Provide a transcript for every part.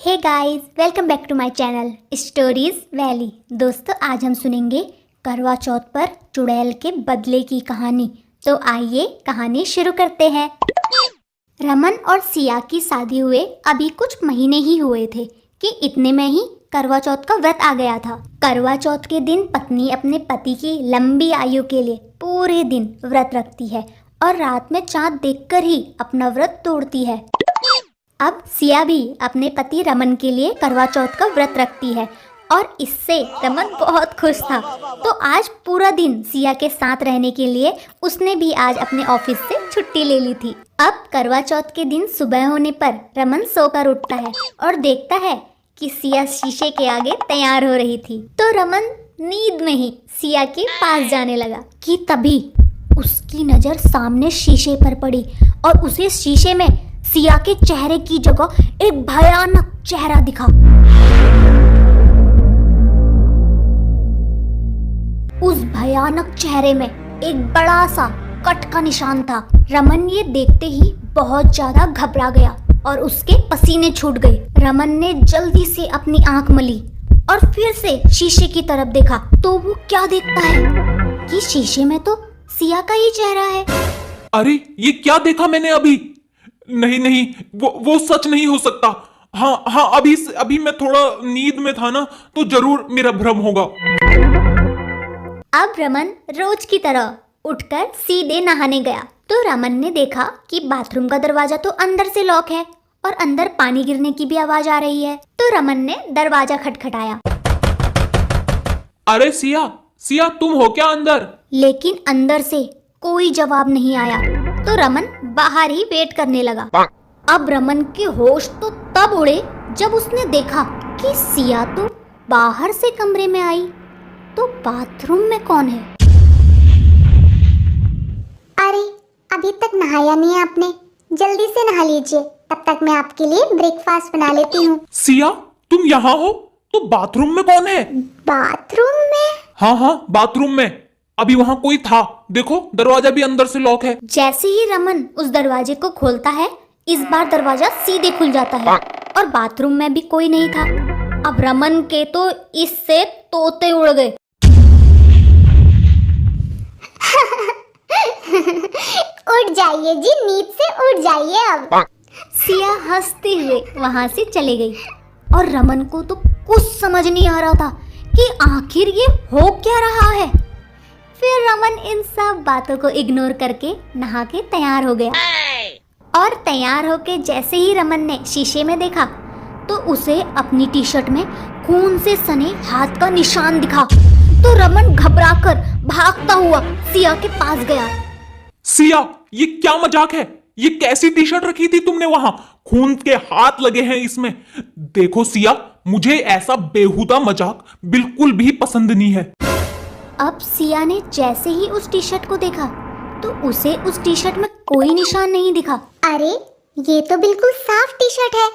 Hey guys, welcome back to my channel Stories Valley. दोस्तों, आज हम सुनेंगे करवा चौथ पर चुड़ैल के बदले की कहानी। तो आइए कहानी शुरू करते हैं। रमन और सिया की शादी हुए अभी कुछ महीने ही हुए थे कि इतने में ही करवा चौथ का व्रत आ गया था। करवा चौथ के दिन पत्नी अपने पति की लंबी आयु के लिए पूरे दिन व्रत रखती है और रात में चाँद देखकर ही अपना व्रत तोड़ती है। अब सिया भी अपने पति रमन के लिए करवा चौथ का व्रत रखती है और इससे रमन बहुत खुश था। तो आज पूरा दिन सिया के साथ रहने के लिए उसने भी आज अपने ऑफिस से छुट्टी ले ली थी। अब करवा चौथ के दिन सुबह होने पर रमन सोकर उठता है और देखता है कि सिया शीशे के आगे तैयार हो रही थी। तो रमन नींद में ही सिया के पास जाने लगा कि तभी उसकी नज़र सामने शीशे पर पड़ी और उसे शीशे में सिया के चेहरे की जगह एक भयानक चेहरा दिखा। उस भयानक चेहरे में एक बड़ा सा कट का निशान था। रमन ये देखते ही बहुत ज्यादा घबरा गया और उसके पसीने छूट गए। रमन ने जल्दी से अपनी आंख मली और फिर से शीशे की तरफ देखा तो वो क्या देखता है कि शीशे में तो सिया का ही चेहरा है। अरे ये क्या देखा मैंने अभी? नहीं, वो सच नहीं हो सकता। हाँ, अभी मैं थोड़ा नींद में था ना, तो जरूर मेरा भ्रम होगा। अब रमन रोज की तरह उठकर सीधे नहाने गया तो रमन ने देखा कि बाथरूम का दरवाजा तो अंदर से लॉक है और अंदर पानी गिरने की भी आवाज आ रही है। तो रमन ने दरवाजा खटखटाया। अरे सिया तुम हो क्या अंदर? लेकिन अंदर से कोई जवाब नहीं आया। तो रमन बाहर ही वेट करने लगा। अब रमन के होश तो तब उड़े जब उसने देखा कि सिया तो बाहर से कमरे में आई। तो बाथरूम में कौन है? अरे अभी तक नहाया नहीं है आपने, जल्दी से नहा लीजिए, तब तक मैं आपके लिए ब्रेकफास्ट बना लेती हूँ। सिया तुम यहाँ हो तो बाथरूम में कौन है? बाथरूम में? हाँ, बाथरूम में। अभी वहाँ कोई था, देखो दरवाजा भी अंदर से लॉक है। जैसे ही रमन उस दरवाजे को खोलता है, इस बार दरवाजा सीधे खुल जाता है और बाथरूम में भी कोई नहीं था। अब रमन के तो इससे तोते उड़ गए। उठ जाइए जी, नींद से उठ जाइए अब। सिया हंसते हुए वहां से चले गई और रमन को तो कुछ समझ नहीं आ रहा था कि आखिर ये हो क्या रहा है। फिर रमन इन सब बातों को इग्नोर करके नहा के तैयार हो गया और तैयार होके जैसे ही रमन ने शीशे में देखा तो उसे अपनी टी शर्ट में खून से सने हाथ का निशान दिखा। तो रमन घबराकर भागता हुआ सिया के पास गया। सिया ये क्या मजाक है? ये कैसी टी शर्ट रखी थी तुमने वहां? खून के हाथ लगे हैं इसमें। देखो सिया, मुझे ऐसा बेहुदा मजाक बिल्कुल भी पसंद नहीं है। अब सिया ने जैसे ही उस टी शर्ट को देखा तो उसे उस टी शर्ट में कोई निशान नहीं दिखा। अरे ये तो बिल्कुल साफ टी शर्ट है,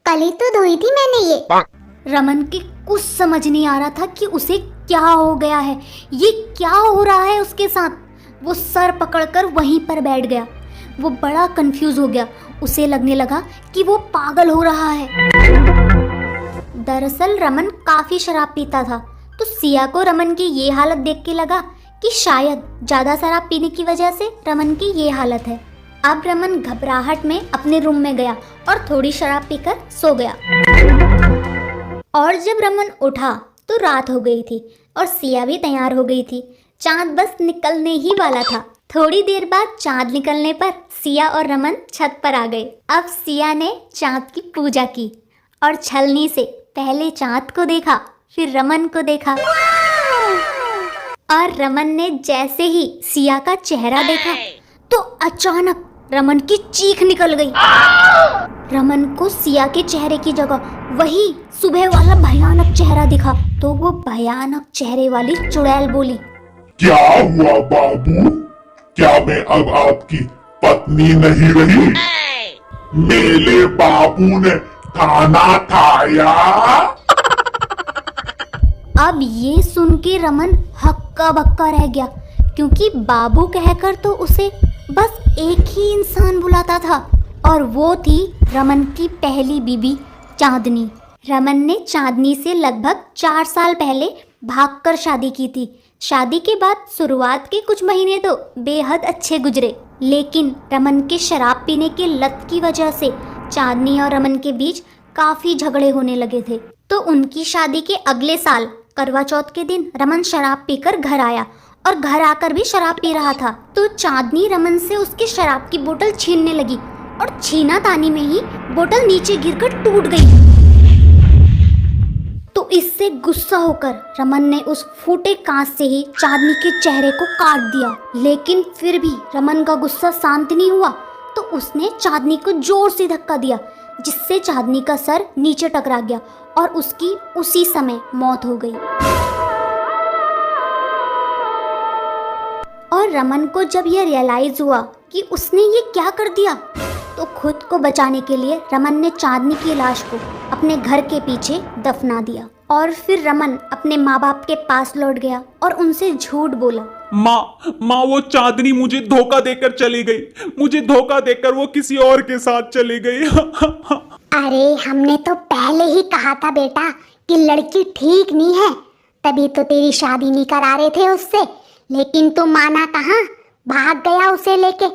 कल ही तो धोई थी मैंने ये। रमन के कुछ समझ नहीं आ रहा था कि उसे क्या हो गया है, ये क्या हो रहा है उसके साथ। वो सर पकड़कर वहीं पर बैठ गया। वो बड़ा कंफ्यूज हो गया। उसे लगने लगा कि वो पागल हो रहा है। दरअसल रमन काफी शराब पीता था तो सिया को रमन की ये हालत देख के लगा कि शायद ज्यादा शराब पीने की वजह से रमन की ये हालत है। अब रमन घबराहट में अपने रूम में गया और थोड़ी शराब पीकर सो गया। और जब रमन उठा तो रात हो गई थी और सिया भी तैयार हो गई थी। चांद बस निकलने ही वाला था। थोड़ी देर बाद चांद निकलने पर सिया और रमन छत पर आ गए। अब सिया ने चांद की पूजा की और छलनी से पहले चांद को देखा, फिर रमन को देखा। और रमन ने जैसे ही सिया का चेहरा देखा तो अचानक रमन की चीख निकल गई। रमन को सिया के चेहरे की जगह वही सुबह वाला भयानक चेहरा दिखा। तो वो भयानक चेहरे वाली चुड़ैल बोली, क्या हुआ बाबू? क्या मैं अब आपकी पत्नी नहीं रही? मेरे बाबू ने खाना खाया? अब ये सुन के रमन हक्का बक्का रह गया क्योंकि बाबू कहकर तो उसे बस एक ही इंसान बुलाता था और वो थी रमन की पहली बीबी चांदनी। रमन ने चांदनी से लगभग 4 साल पहले भागकर शादी की थी। शादी के बाद शुरुआत के कुछ महीने तो बेहद अच्छे गुजरे, लेकिन रमन के शराब पीने के लत की वजह से चांदनी और रमन के बीच काफी झगड़े होने लगे थे। तो उनकी शादी के अगले साल करवा चौथ के दिन रमन शराब पीकर घर आया और घर आकर भी शराब पी रहा था। तो चांदनी रमन से उसकी शराब की बोतल छीनने लगी और छीना तानी में ही बोतल नीचे गिरकर टूट गई। तो इससे गुस्सा होकर रमन ने उस फूटे कांच से ही चांदनी के चेहरे को काट दिया। लेकिन फिर भी रमन का गुस्सा शांत नहीं हुआ, तो उसने चांदनी को जोर से धक्का दिया, जिससे चांदनी का सर नीचे टकरा गया और उसकी उसी समय मौत हो गई। और रमन को जब यह रियलाइज हुआ कि उसने ये क्या कर दिया, तो खुद को बचाने के लिए रमन ने चांदनी की लाश को अपने घर के पीछे दफना दिया। और फिर रमन अपने माँ बाप के पास लौट गया और उनसे झूठ बोला। माँ वो चांदनी मुझे धोखा देकर चली गई। मुझे धोखा देकर वो किसी और के साथ चली गई। अरे हमने तो पहले ही कहा था बेटा कि लड़की ठीक नहीं है, तभी तो तेरी शादी नहीं करा रहे थे उससे। लेकिन तू माना कहाँ, भाग गया उसे लेके।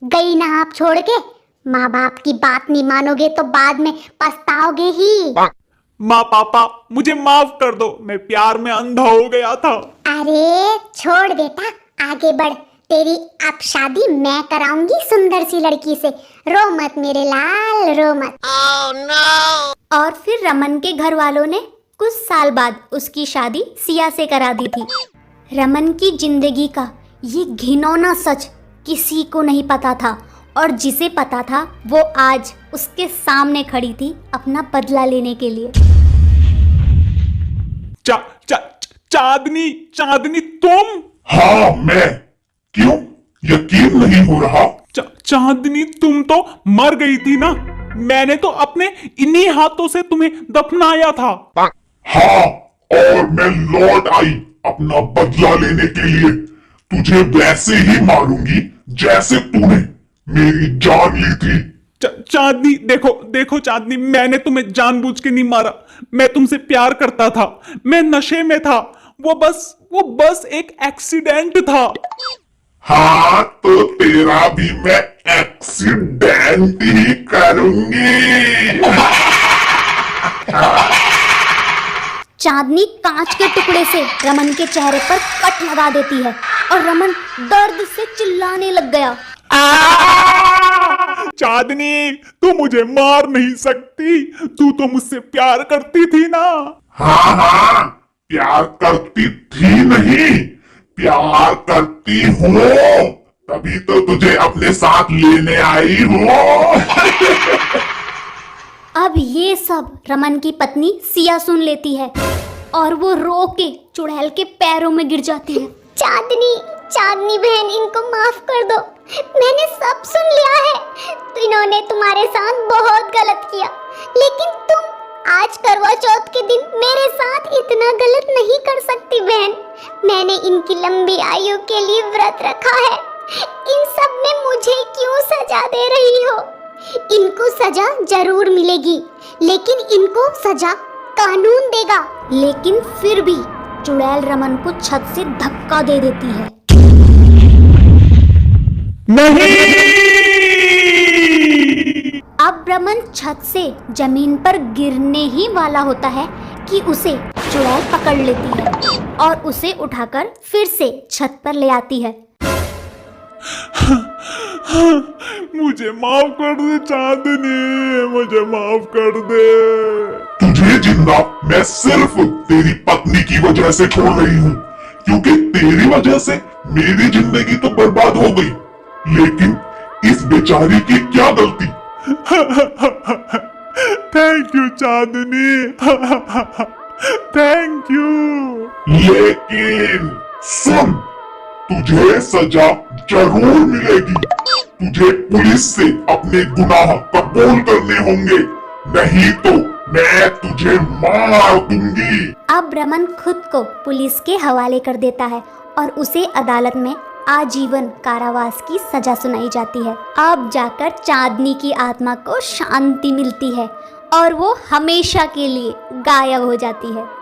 गई ना आप छोड़ के। माँ बाप की बात नहीं मानोगे तो बाद में पछताओगे ही। माँ पापा मुझे माफ कर दो, मैं प्यार में अंधा हो गया था। अरे छोड़ बेटा, आगे बढ़। तेरी अब शादी मैं कराऊंगी सुंदर सी लड़की से। रो मत मेरे लाल, रो मत। और फिर रमन के घर वालों ने कुछ साल बाद उसकी शादी सिया से करा दी थी। रमन की जिंदगी का ये घिनौना सच किसी को नहीं पता था, और जिसे पता था वो आज उसके सामने खड़ी थी अपना बदला लेने के लिए। चांदनी तुम? हाँ मैं। क्यों यकीन नहीं हो रहा? चांदनी तुम तो मर गई थी ना। मैंने तो अपने इन्हीं हाथों से तुम्हें दफनाया था। हाँ, और मैं लौट आई अपना बदला लेने के लिए। तुझे वैसे ही मारूंगी जैसे तूने मेरी जान ली थी। चांदनी देखो चांदनी, मैंने तुम्हें जानबूझ के नहीं मारा। मैं तुमसे प्यार करता था, मैं नशे में था। वो बस एक एक्सीडेंट था। हाँ तो तेरा भी मैं एक्सीडेंट ही करूंगी। चांदनी कांच के टुकड़े से रमन के चेहरे पर कट लगा देती है और रमन दर्द से चिल्लाने लग गया। चांदनी तू मुझे मार नहीं सकती, तू तो मुझसे प्यार करती थी ना। हाँ प्यार करती थी नहीं, प्यार करती हूँ, तभी तो तुझे अपने साथ लेने आई हूँ। अब ये सब रमन की पत्नी सिया सुन लेती है और वो रो के चुड़ैल के पैरों में गिर जाती है। चांदनी बहन, इनको माफ कर दो। मैंने सब सुन लिया है। तो इन्होंने तुम्हारे साथ बहुत गलत किया, लेकिन तुम आज करवा चौथ के दिन मेरे साथ इतना गलत नहीं कर सकती बहन। मैंने इनकी लंबी आयु के लिए व्रत रखा है। इन सब में मुझे क्यों सजा दे रही हो? इनको सजा जरूर मिलेगी, लेकिन इनको सजा कानून देगा। लेकिन फिर भी चुड़ैल रमन को छत से धक्का दे देती है। नहीं! अब रमन छत से जमीन पर गिरने ही वाला होता है कि उसे चुड़ैल पकड़ लेती है और उसे उठाकर फिर से छत पर ले आती है। मुझे माफ कर दे चांदनी, मुझे माफ कर दे। तुझे जिंदा मैं सिर्फ तेरी पत्नी की वजह से छोड़ रही हूँ, क्योंकि तेरी वजह से मेरी जिंदगी तो बर्बाद हो गई, लेकिन इस बेचारी की क्या गलती। Thank you Chandni, thank you. लेकिन सुन, तुझे सजा जरूर मिलेगी। तुझे पुलिस से अपने गुनाह कबूल करने होंगे, नहीं तो मैं तुझे मार दूंगी। अब रमन खुद को पुलिस के हवाले कर देता है और उसे अदालत में आजीवन कारावास की सजा सुनाई जाती है। अब जाकर चांदनी की आत्मा को शांति मिलती है और वो हमेशा के लिए गायब हो जाती है।